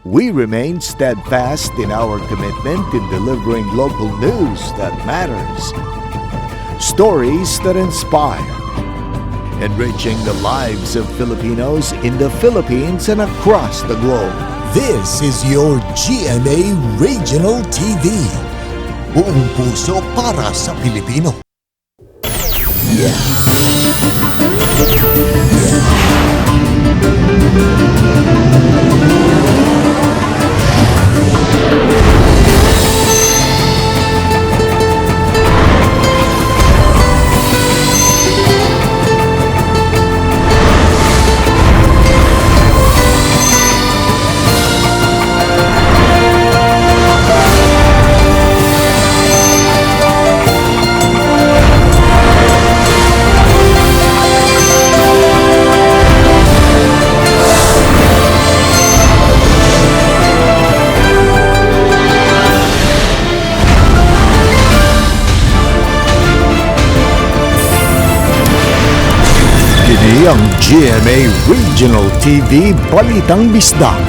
We remain steadfast in our commitment in delivering local news that matters, stories that inspire, enriching the lives of Filipinos in the Philippines and across the globe. This is your GMA Regional TV. Buong puso para sa Pilipino. Kini ang GMA Regional TV Balitang Bisdak.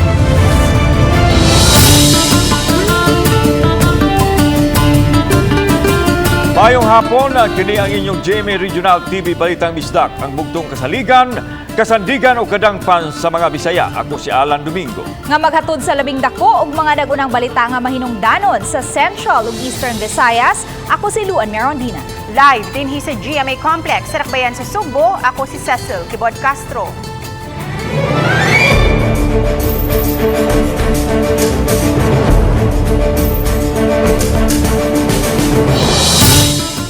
Mayong hapon, kini ang inyong GMA Regional TV Balitang Bisdak, ang bugtong kasaligan, kasandigan o kadangpan sa mga Bisaya. Ako si Alan Domingo. Nga maghatod sa labing dako og mga dagunang balita nga mahinungdanon sa Central ug Eastern Visayas, ako si Luan Merondina. Live dinhi sa GMA Complex sa Rakbayan sa Sugbo, ako si Cecil Kibod Castro.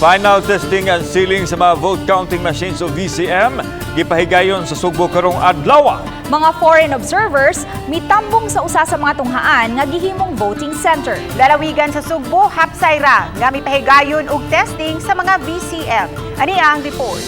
Final testing and sealing sa mga vote counting machines o VCM gipahigayon sa Sugbo karong adlaw. Mga foreign observers mitambong sa usa sa mga tunghaan nga gihimong voting center. Lalawigan sa Sugbo, hapsayra nga mipahigayon og testing sa mga VCM. Ani ang report.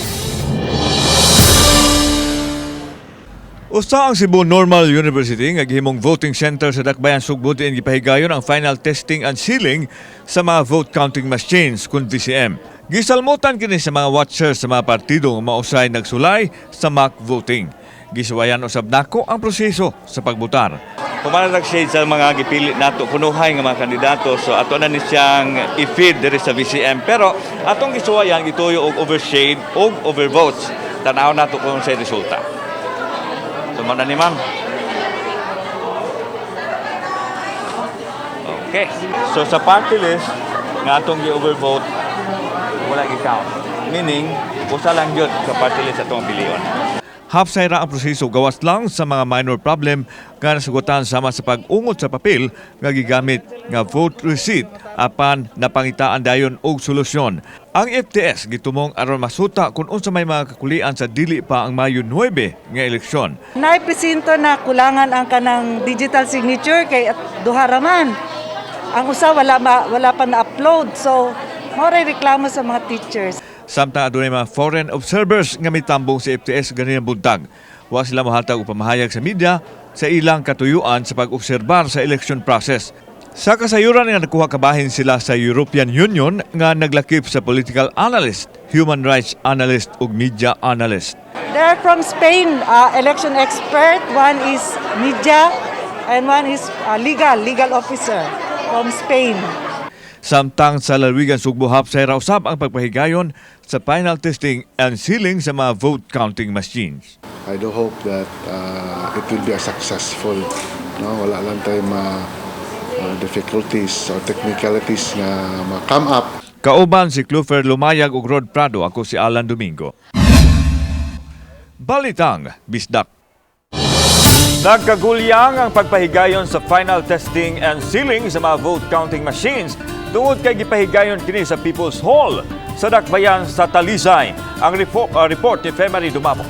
Usa ang Cebu Normal University nga gihimong voting center sa Dakbayan Sugbo diin gipahigayon ang final testing and sealing sa mga vote counting machines kun VCM. Gisalmutan kini sa mga watchers sa mga partido nga mausay nagsulay sa mock voting. Gisuwayan usab nako ang proseso sa pagbotar. Pumana nag-shade sa mga gipili nato kunuhay nga mga kandidato, so ato na ni siyang i-feed diri sa VCM, pero atong gisuwayan gituyo og overshade og overvotes. Tanaw nato kung sa resulta. So mana ni ma'am. Okay. So sa party list nga atong gi-overvote wala gi-count. Meaning usa lang gyud sa party list atong pilion. Hapsayra ang proseso gawas lang sa mga minor problem nga nasugutan sama sa pag-ungot sa papel nga gigamit nga vote receipt apan napangitaan dayon og solusyon. Ang FTS gitumong aron masuta kung unsa may mga kakulian sa dili pa ang Mayo 9 nga eleksyon. Naipresento na kulangan ang kanang digital signature kay duha ra man. Ang usa wala pa na-upload, so moray reklamo sa mga teachers. Samtang adunay mga foreign observers nga mitambong sa FTS ganinang buntag. Wa sila mohatag og pamahayag sa media sa ilang katuyuan sa pag-obserbar sa election process. Sa kasayuran nga nakuha kabahin sila sa European Union nga naglakip sa political analyst, human rights analyst ug media analyst. They're from Spain, election expert. One is media and one is legal officer from Spain. Samtang sa lalawigan Sugbo, hapsayra usab ang pagpahigayon sa final testing and sealing sa mga vote counting machines. I do hope that it will be a successful. No, wala lang tayong difficulties or technicalities nga ma-come up. Kauban si Clufer Lumayag ug Rod Prado, ako si Alan Domingo. Balitang Bisdak. Nagkagulyang ang pagpahigayon sa final testing and sealing sa mga vote counting machines tungod kay gipahigayon kini sa People's Hall sa Dakbayan sa Talisay. Ang report ni Femari Dumamo.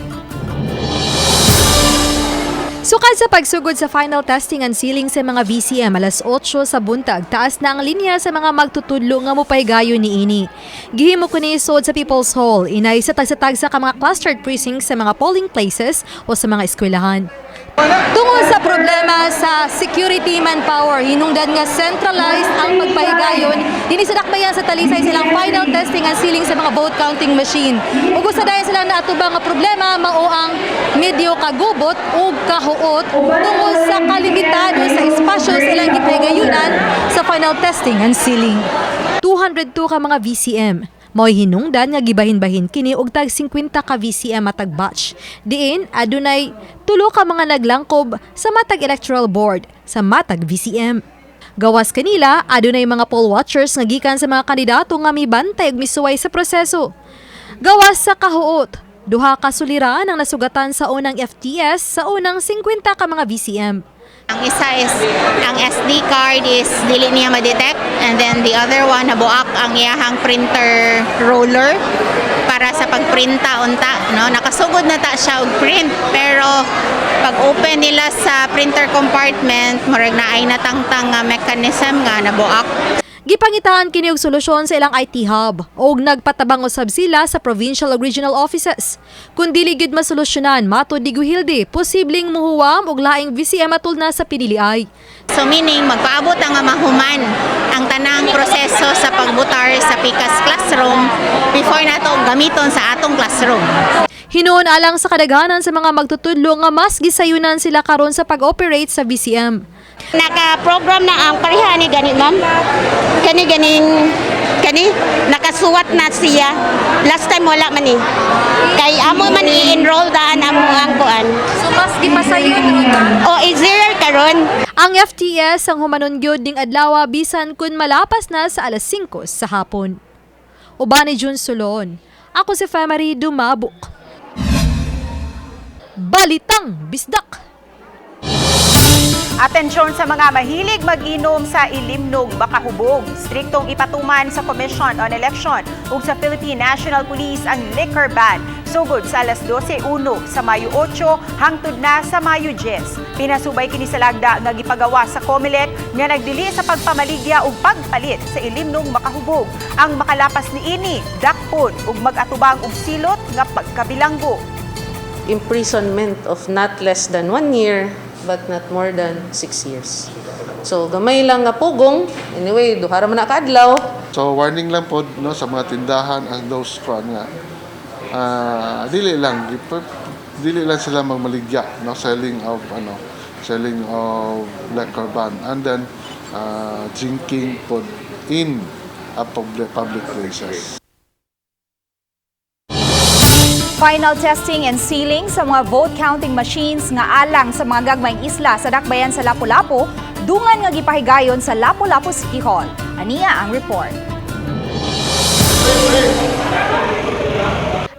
Sukad sa pagsugod sa final testing and sealing sa mga VCM alas 8 sa buntag, taas na ang linya sa mga magtutudlo nga mopahigayon niini. Gihimo kini sud sa People's Hall, inay sa tagsatag sa mga clustered precincts sa mga polling places o sa mga eskwelahan. Tungod sa problema sa security manpower, hinungdan nga centralized ang pagpahigayon dinhi sa Dakbayan sa Talisay silang final testing and sealing sa mga vote counting machine. Ug usa dayon sila naatubang nga problema mao ang medyo kagubot ug kahuot tungod sa kalimitado sa final testing and sealing. 202 ka mga VCM. Mo'y hinungdan nga gibahin-bahin kini og tag 50 ka VCM matag batch. Diin adunay 3 ka mga naglangkob sa matag electoral board sa matag VCM. Gawas kanila adunay mga poll watchers nga gikan sa mga kandidato nga mibantay ug misuway sa proseso. Gawas sa kahuot, 2 ka suliran ang nasugatan sa unang FTS sa unang 50 ka mga VCM. Ang isa is, ang SD card is dili niya ma-detect, and then the other one, nabuak ang iyahang printer roller para sa pagprinta unta, no? Nakasugod na ta siya og print, pero pag open nila sa printer compartment, murag na ay natangtang nga mechanism nga nabuak. Gipangitaan kini og solusyon sa ilang IT hub ug nagpatabang usab sila sa provincial ug regional offices. Kung dili gid masolusyonan matud ni Guhilde, posibleng muhuwam og laing VCM atul na sa piniliay. So meaning magpaabot ang mahuman ang tanang proseso sa pagbutar sa PICAS classroom before nato gamiton sa atong classroom. Hinuon alang sa kadaghanan sa mga magtutudlo nga mas gisayunan sila karon sa pag-operate sa VCM. Naka-program na ang pareha ni gani ma'am. Kani nakasuwat na siya. Last time wala man eh. Kay amo man i-enroll daan amo ang kuan. So mas gipasayon O easier karon. ang FTS ang humanon gyud ning adlaw bisan kun malapas na sa alas 5 sa hapon. Uban ni Jun Sulon. Ako si Famary Dumabok. Balitang Bisdak. Atensyon sa mga mahilig mag-inom sa ilimnog makahubog. Striktong ipatuman sa Commission on Election ug sa Philippine National Police ang liquor ban. Sugod sa alas 12:01 sa Mayo 8 hangtod na sa Mayo 10. Pinasubay kini sa lagda nga gipagawa sa COMELEC nga nagdili sa pagpamaligya ug pagpalit sa ilimnog makahubog. Ang makalapas ni ini dakpon ug mag-atubang og silot nga pagkabilanggo. Imprisonment of not less than 1 year but not more than 6 years. So gamay lang nga pugong, anyway, duhara man na kaadlaw. So warning lang po no sa mga tindahan and those front nga. Dili lang sila magmaligya no selling of liquor ban, and then drinking po in public places. Final testing and sealing sa mga vote counting machines nga alang sa mga gagmayng isla sa dakbayan sa Lapu-Lapu, dungan nga gipahigayon sa Lapu-Lapu City Hall. Aniya ang report.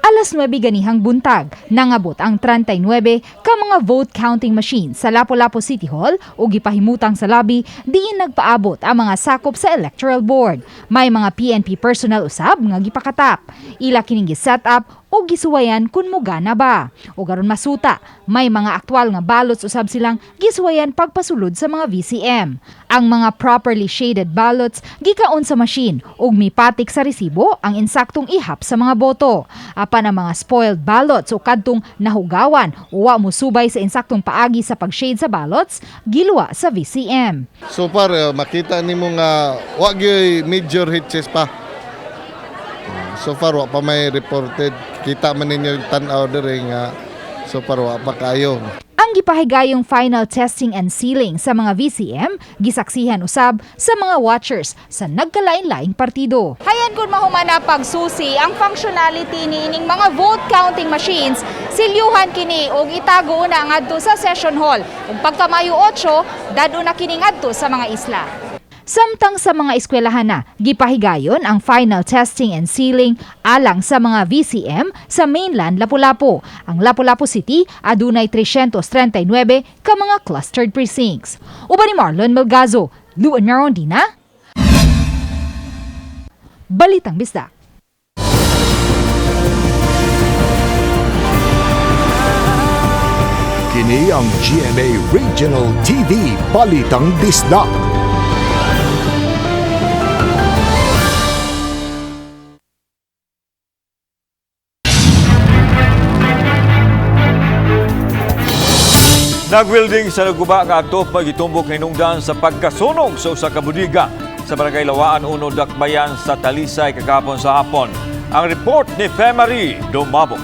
Alas 9 ganihang buntag, nangabot ang 39 ka mga vote counting machine sa Lapu-Lapu City Hall o gipahimutang sa lobby diin nagpaabot ang mga sakop sa electoral board. May mga PNP personnel usab nga gipakatap. Ila kining gi-set up o gisuwayan kun mogana ba. O garon masuta, may mga aktwal nga ballots usab silang gisuwayan pagpasulod sa mga VCM. Ang mga properly shaded ballots gikaon sa machine ug mipatik sa resibo ang insaktong ihap sa mga boto. Apan ang mga spoiled ballots o kadtong nahugawan o wa musubay sa insaktong paagi sa pag-shade sa ballots, giluwa sa VCM. So far, makita nimo nga wa gyud major hitches pa. So far, wa pa may reported. Kita man ninyo yung tan-aw diri nga so far wa pa kayo. Ang gipahigayong final testing and sealing sa mga VCM, gisaksihan usab sa mga watchers sa nagkalain-laing partido. Hayan kun mahumana pagsusi ang functionality ni ining mga vote counting machines, silyuhan kini og itago na ngadto sa session hall. Ug pagka Mayo 8, dadu na kini ngadto sa mga isla. Samtang sa mga eskwelahan na, gipahigayon ang final testing and sealing alang sa mga VCM sa mainland Lapu-Lapu. Ang Lapu-Lapu City adunay 339 ka mga clustered precincts. Uban ni Marlon Melgazo, Luan Merondina, Balitang Bisdak. Kini ang GMA Regional TV Balitang Bisdak. Nagwilding sa naguba nga atop magitumbok hinungdan sa pagkasunog sa usa ka budiga sa Barangay Lawaan 1 Dakbayan sa Talisay kagahapon sa hapon. Ang report ni Famary Dumabok.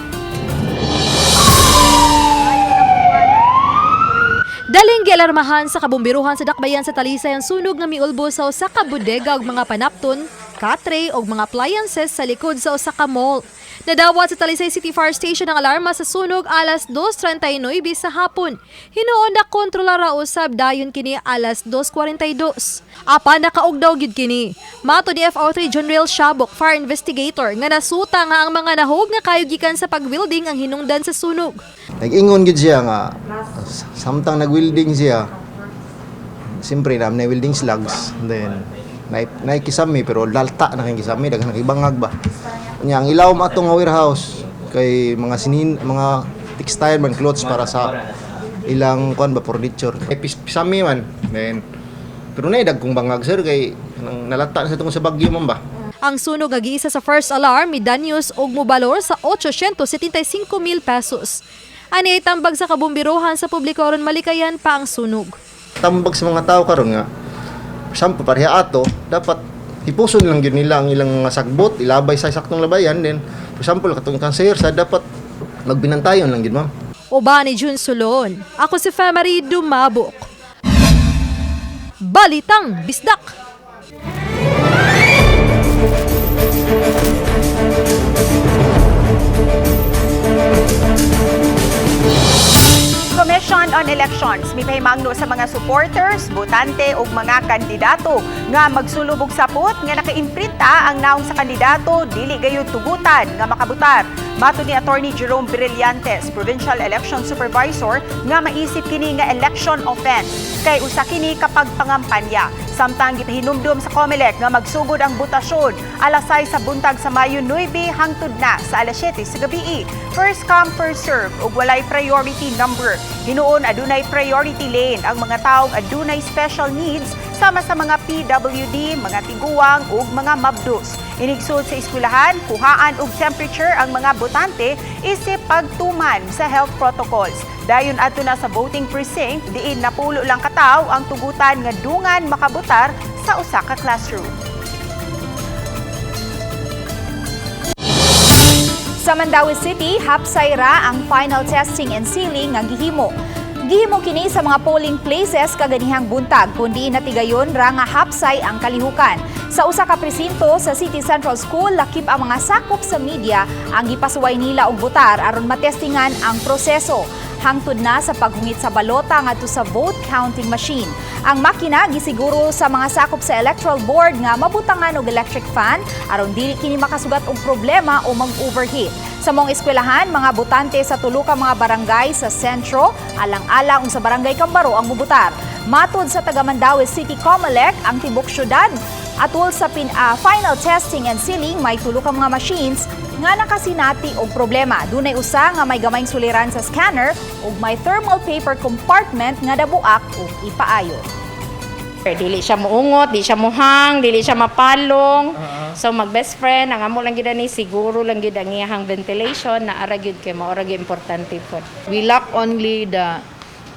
Daling gialarmahan sa kabumbiruhan sa dakbayan sa Talisay ang sunog nga miulbo sa usa ka bodega ug mga panapton, katre ug mga appliances sa likod sa usa ka mall. Nadawat sa Talisay City Fire Station ang alarma sa sunog alas 2:39 sa hapon. Hinuon na kontrolara usab dayon kini alas 2:42. Apan nakaugdaw gid kini. Mato ni FO3 General Shabok, fire investigator, nga nasuta nga ang mga nahog nga kayo gikan sa pag-welding ang hinungdan sa sunog. Nag-ingon gid siya nga samtang nag-welding siya. Siyempre na welding slugs. Then naikisami pero lalta na kay kisami daghan nakibangag ba. Nya ang ilaw matong nga warehouse kay mga mga textile man clothes para sa ilang kuan ba furniture. Pisami man. Then pero nay dagkong bangag sir kay nalata sa tungod sa bagyo man ba. Ang sunog nga giisa sa first alarm midanyos og mobalor sa 875,000 pesos. Ani tambag sa kabumbiruhan sa publiko aron malikayan pa ang sunog. Tambag sa mga tao karon nga sampo pareha ato dapat ipuson lang yun nila ang ilang mga sagbot, ilabay sa saktong labayan. Then, for example, katong cancer, sa dapat magbinantayon lang yun, ma'am. Oba ni Jun Sulon. Ako si Famary Dumabok. Balitang Bisdak. Commission on Elections mipahimangno sa mga supporters, botante ug mga kandidato nga magsulubog sapot nga nakaimprinta ang naong sa kandidato dili gayud tugutan nga makabutar. Matud ni Attorney Jerome Brillantes, Provincial Election Supervisor, nga maisip kini nga election offense kay usa kini kapag pangampanya. Samtang gipahinumdum sa COMELEC nga magsugod ang botasyon alas 6 sa buntag sa Mayo 9 hangtod na sa alas 7 sa gabi. First come, first serve ug walay priority number. Hinuon adunay priority lane ang mga taong adunay special needs sama sa mga PWD, mga tiguang ug mga mabdos. Inigsud sa eskwelahan, kuhaan og temperature ang mga botante isip pagtuman sa health protocols. Dayon adto na sa voting precinct, diin napulo lang kataw ang tugutan nga dungan makabutar sa usa ka classroom. Sa Mandaue City, hapsay ra ang final testing and sealing nga gihimo. Gihimo kini sa mga polling places kaganihang buntag kundi natigayon ra nga hapsay ang kalihukan. Sa usa ka presinto sa City Central School, lakip ang mga sakop sa media ang gipasuway nila og botar aron matestingan ang proseso. Hangtod na sa paghungit sa balota ngadto sa vote counting machine. Ang makina gisiguro sa mga sakop sa electoral board nga mabutangan og electric fan aron dili kini makasugat og problema o mag-overheat. Sa mong eskwelahan, mga botante sa tulo ka mga barangay sa sentro, alang-alang sa barangay Cambaro ang mubutar. Matud sa taga Mandaue City COMELEC, ang tibok syudad atol sa final testing and sealing may tulo ka mga machines nga nakasinati og problema. Dunay usa nga may gamayng suliran sa scanner ug may thermal paper compartment nga dabuak ug ipaayo. Dili siya muungot, di siya muhang, dili siya mapalong. So mag-best friend, ang amo lang gid ni siguro lang gid ang iyang ventilation na ara gyud kay mao ra gyud importante po. We lack only the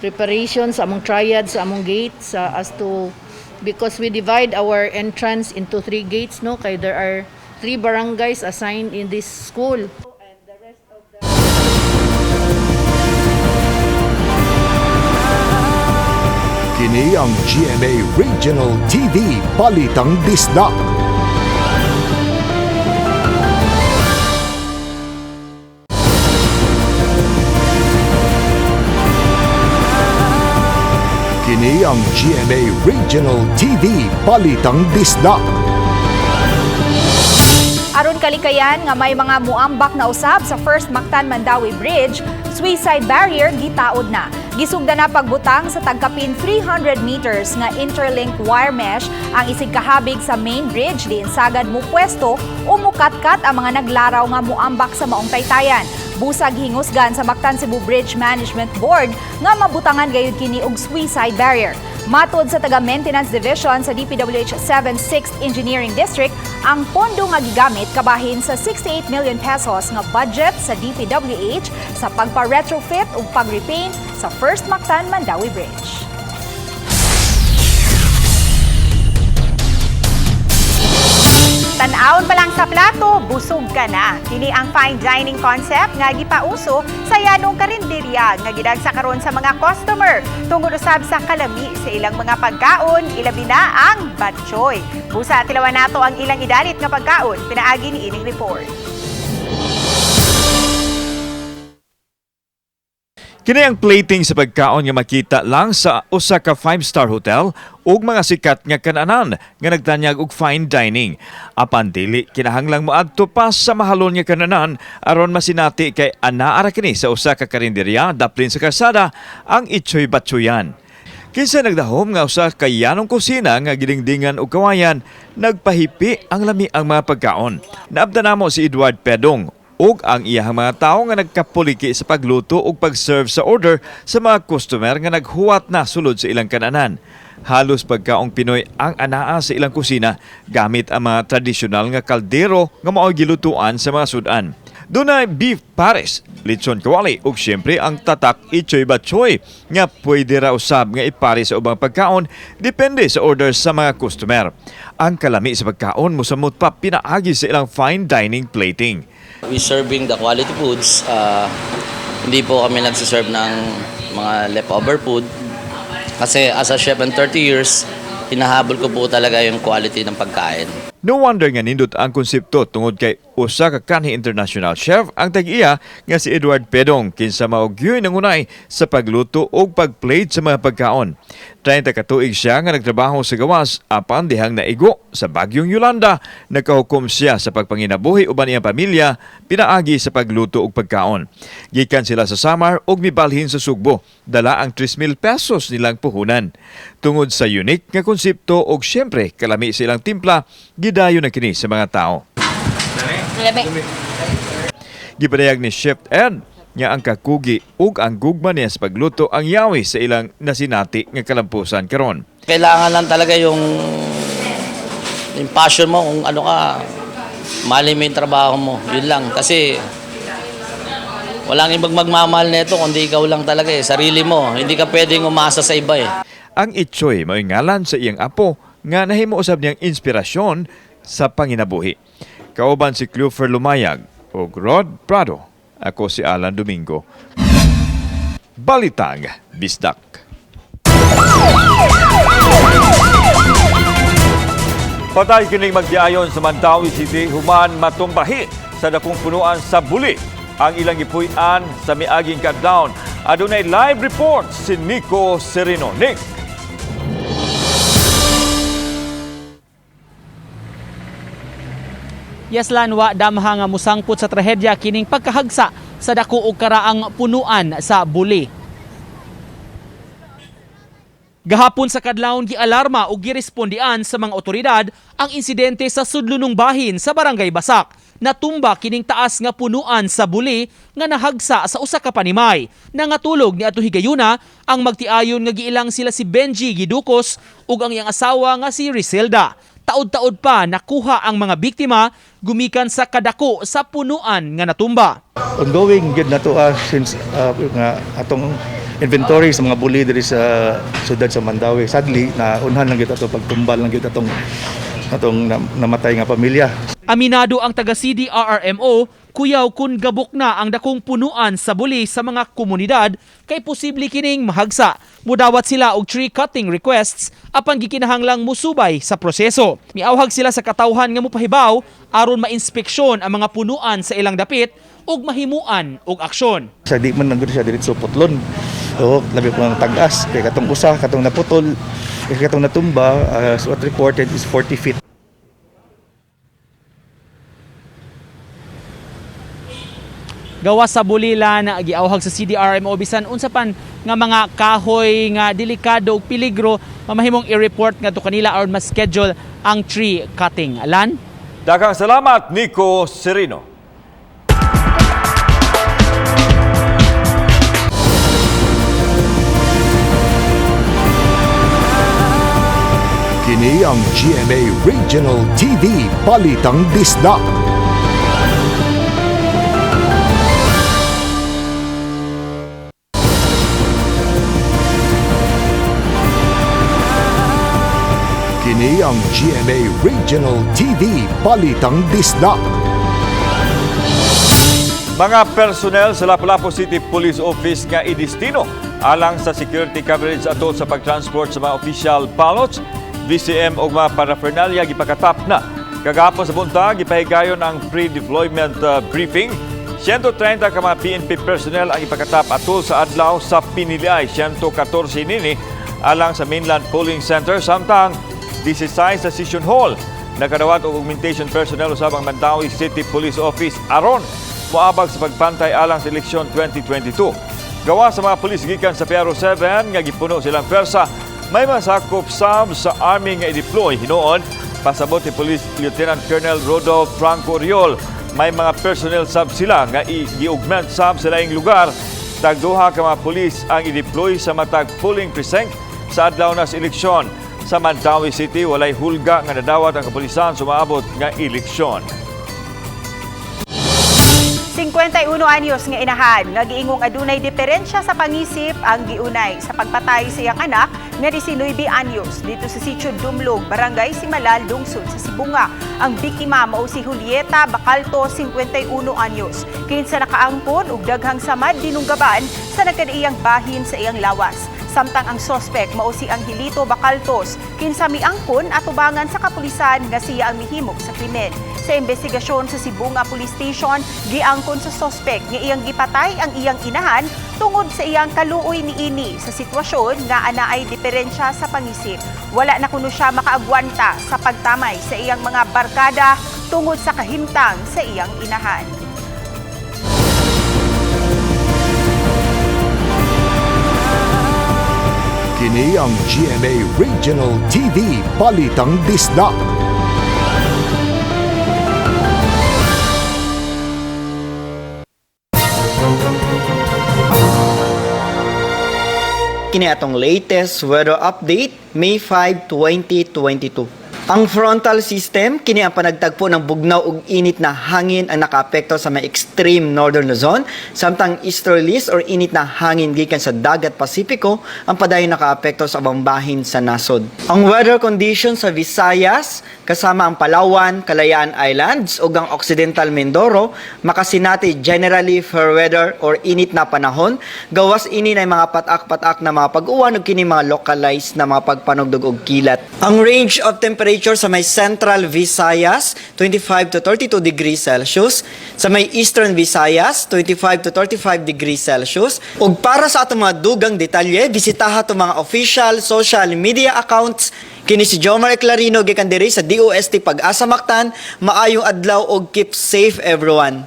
preparations among triads sa among gates as to because we divide our entrance into 3 gates no kay there are 3 barangays assigned in this school. Kini ang GMA Regional TV Balitang Bisdak. Kini ang GMA Regional TV Balitang Bisdak. Aron kalikayan nga may mga muambak na usab sa First Mactan Mandaue Bridge, suicide barrier gitaod na. Gisugda na pagbutang sa tagkapin 300 meters nga interlink wire mesh ang isig kahabig sa main bridge diin sagad mo pwesto o mukatkat ang mga naglaraw nga muambak sa maong taytayan. Busag hingusgan sa Mactan Cebu Bridge Management Board nga mabutangan gayud kini og suicide barrier. Matod sa taga-Maintenance Division sa DPWH 7th Engineering District, ang pondo nga gigamit kabahin sa 68 million pesos nga budget sa DPWH sa pagpa-retrofit ug pag-repaint sa First Mactan Mandaue Bridge. Tan Kaon pa lang sa plato, busog ka na. Kini ang fine dining concept nga gipauso sa yanong karinderya nga gidagsa karon sa mga customer tungod usab sa kalami sa ilang mga pagkaon, ilabi na ang batchoy. Busa tilawan nato ang ilang idalit nga pagkaon, pinaagi ni ining report. Kini ang plating sa pagkaon nga makita lang sa usa ka 5-star hotel ug mga sikat nga kananan nga nagtanyag og fine dining. Apan dili kinahanglang moadto pa sa mahalon nga kananan aron masinati kay anaa ra kini sa usa ka karinderya daplin sa kalsada ang Itchoy Batchoyan. Kinsa nagdahom nga usa ka yanong kusina nga gidingdingan og kawayan, nagpahipi ang lami ang mga pagkaon. Naabda namo si Edward Pedong ug ang iyang mga tawo nga nagkapuliki sa pagluto ug pag-serve sa order sa mga customer nga naghuwat na sulod sa ilang kananan. Halos pagkaong Pinoy ang anaa sa ilang kusina gamit ang mga tradisyonal nga kaldero nga mao'y gilutuan sa mga sudan. Dunay beef pares, lechon kawali ug siyempre ang tatak Itchoy Batchoy nga pwede ra usab nga ipare sa ubang pagkaon depende sa order sa mga customer. Ang kalami sa pagkaon mosamot pa pinaagi sa ilang fine dining plating. We serving the quality foods. Hindi po kami nagsiserve ng mga leftover food. Kasi as a chef in 30 years, hinahabol ko po talaga yung quality ng pagkain. No wonder nga nindot ang konsepto tungod kay usa ka kanhi international chef ang tag-iya nga si Edward Pedong kinsa maugyoy nangunay sa pagluto o pagplate sa mga pagkaon. 30 ka tuig siya nga nagtrabaho sa gawas apan dihang naigo sa bagyong Yolanda, nagkahukom siya sa pagpanginabuhi uban iyang pamilya pinaagi sa pagluto og pagkaon. Gikan sila sa Samar ug mibalhin sa Sugbo, dala ang 3,000 pesos nilang puhunan. Tungod sa unique nga konsepto ug siyempre kalami silang timpla, gidayon na kini sa mga tao. Gipadayag ni Chef Ed nga ang kakugi ug ang gugma niya sa pagluto ang yawi sa ilang nasinati nga kalampusan karon. Kailangan lang talaga yung passion mo kung ano ka, mahalin mo yung trabaho mo. Yun lang. Kasi walang ibang magmamahal nito kundi ikaw lang talaga sarili mo. Hindi ka pwedeng umasa sa iba Ang Itchoy mao'y ngalan sa iyang apo nga nahimo usab niyang inspirasyon sa panginabuhi. Kauban si Clover Lumayag ug Rod Prado. Ako si Alan Domingo. Balitang Bisdak. Patay kining magdiayon sa Mandawi City human matumbahi sa dakong punuan sa Buli. Ang ilang gipuy-an sa miaging countdown. Adunay live report si Nico Serino. Nick. Yaslan wa damha nga musangput sa trahedya kining pagkahagsa sa dako ug karaang punuan sa Buli. Gahapon sa kadlawon gialarma ug girespondian sa mga otoridad ang insidente sa sudlunong bahin sa Barangay Basak. Natumba kining taas nga punuan sa Buli nga nahagsa sa usa ka panimay. Nangatulog ni adto higayuna ang magtiayon nga giilang sila si Benji Gidukos ug ang iyang asawa nga si Riselda. Taod-taod pa nakuha ang mga biktima gumikan sa kadako sa punuan nga natumba. Ongoing gid nato since nga atong inventory sa mga buli diri sa siyudad sa Mandawi. Sadly na unhan lang gid ato pagtumbal lang gid atong namatay nga pamilya. Aminado ang taga CDRRMO, kuyaw kun gabok na ang dakong punuan sa Buli sa mga komunidad kay posible kining mahagsa. Mudawat sila og tree cutting requests apan gikinahanglang musubay sa proseso. Miawhag sila sa katawhan nga mopahibaw aron ma-inspeksyon ang mga punuan sa ilang dapit ug mahimuan og aksyon. Sa di man nagud siya diretso putlon. O labi po ng tagas kay katong usa katong naputol katong natumba what reported is 40 feet. Gawas sa Bulilan giawhag sa CDRMO bisan unsa pan nga mga kahoy nga delikado ug peligro mamahimong i-report ngadto kanila aron ma-schedule ang tree cutting. Alan? Daghang salamat Nico Serino. Kini ang GMA Regional TV Balitang Bisdak. Kini ang GMA Regional TV Balitang Disdak. Mga personnel sa Lapu-Lapu City Police Office nga idistino alang sa security coverage ato sa pagtransport sa mga official ballots, VCM o mga paraphernalia gipakatap na. Kagapon sa buntag, gipahigayon ang pre-deployment briefing. 130 ka mga PNP personnel ang ipakatap atol sa adlaw sa Piniliay. 114 nini alang sa mainland polling center samtang 16 sa Session Hall. Nakadawat og augmentation personnel usab ang Mandawi City Police Office aron moabag sa pagpantay alang sa eleksyon 2022. Gawa sa mga pulis gikan sa PRO 7 nga gipuno silang pwersa, may masakop sab sa army nga i-deploy hinuon pasabot ni Police Lieutenant Colonel Rodolfo Franco Oriol. May mga personnel sab sila nga i-augment sab sa laing lugar. Tagduha ka mga pulis ang i-deploy sa matag polling precinct sa adlaw na sa eleksyon. Sa Mandawi City, walay hulga nga nadawat ang kapulisan sumaabot nga eleksyon. 51 anyos nga inahan, nagiingong adunay diferensya sa pangisip ang giunay sa pagpatay sa iyang anak nga 19 anyos dito sa Sitio Dumlog, Barangay Simalal, lungsod sa Sibunga. Ang biktima mao si Julieta Bacalto, 51 anyos. Kinsa nakaangkon og daghang samad dinunggaban sa nagkadaiyang bahin sa iyang lawas. Samtang ang sospek mao si Angelito Bacaltos, kinsa miangkon at tubangan sa kapulisan nga siya ang mihimok sa krimen. Sa investigasyon sa Sibunga Police Station, giangkon sa sospek nga iyang gipatay ang iyang inahan tungod sa iyang kaluoy niini sa sitwasyon nga anaay diferensya sa pangisip. Wala na kuno siya makaagwanta sa pagtamay sa iyang mga barkada tungod sa kahimtang sa iyang inahan. Kini ang GMA Regional TV Balitang Disdak. Kini atong latest weather update, May 5, 2022. Ang frontal system, kini ang panagtagpo ng bugnaw ug init na hangin ang nakaapekto sa may extreme northern Luzon, samtang easterlies or init na hangin gikan sa dagat Pasipiko ang padayon nakaapekto sa ubang bahin sa nasod. Ang weather conditions sa Visayas, kasama ang Palawan, Kalayaan Islands ug ang Occidental Mindoro, makasinati generally fair weather or init na panahon, gawas ini na mga patak-patak na mga pag-uwan ug kini mga localized na mga pagpanugdog og kilat. Ang range of temperature sa may Central Visayas, 25 to 32 degrees Celsius. Sa may Eastern Visayas, 25 to 35 degrees Celsius. Ug para sa atong mga dugang detalye, bisitaha itong mga official social media accounts. Kini si Jomar Clarino, gikan diri sa DOST Pag-asa Mactan. Maayong adlaw ug keep safe everyone.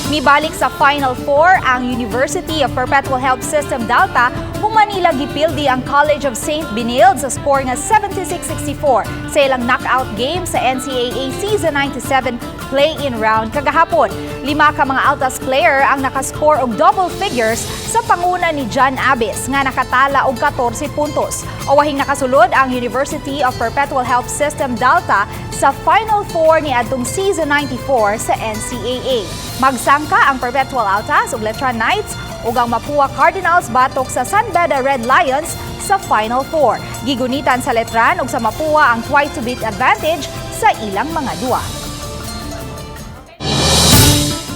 Nibalik sa Final Four ang University of Perpetual Help System Delta kung Manila gipildi ang College of St. Benilde sa score nga 76-64 sa ilang knockout game sa NCAA Season 97 play-in round kagahapon. 5 ka mga Altas player ang nakascore og double figures sa panguna ni John Abis nga nakatala og 14 puntos. Owahing nakasulod ang University of Perpetual Help System Delta sa Final Four ni adtong Season 94 sa NCAA. Magsangka ang Perpetual Altas ug Letran Knights ug ang Mapua Cardinals batok sa San Beda Red Lions sa Final Four. Gigunitan sa Letran ug sa Mapua ang twice-to-beat advantage sa ilang mga duwa.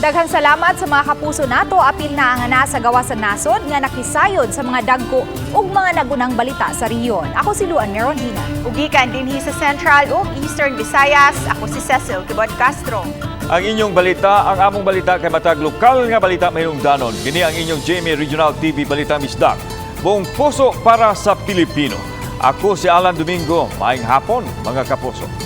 Daghang salamat sa mga kapuso nato, apil na ang ana sa gawa sa nasod nga nakisayod sa mga dagko ug mga nagunang balita sa riyon. Ako si Luan Merondina. Ugikan dinhi sa Central ug Eastern Visayas, ako si Cecil Kibod Castro. Ang inyong balita, ang among balita kay matag lokal nga balita mahilungdanon. Kini ang inyong GMA Regional TV Balita Misdak. Buong puso para sa Pilipino. Ako si Alan Domingo. Maayong hapon, mga kapuso.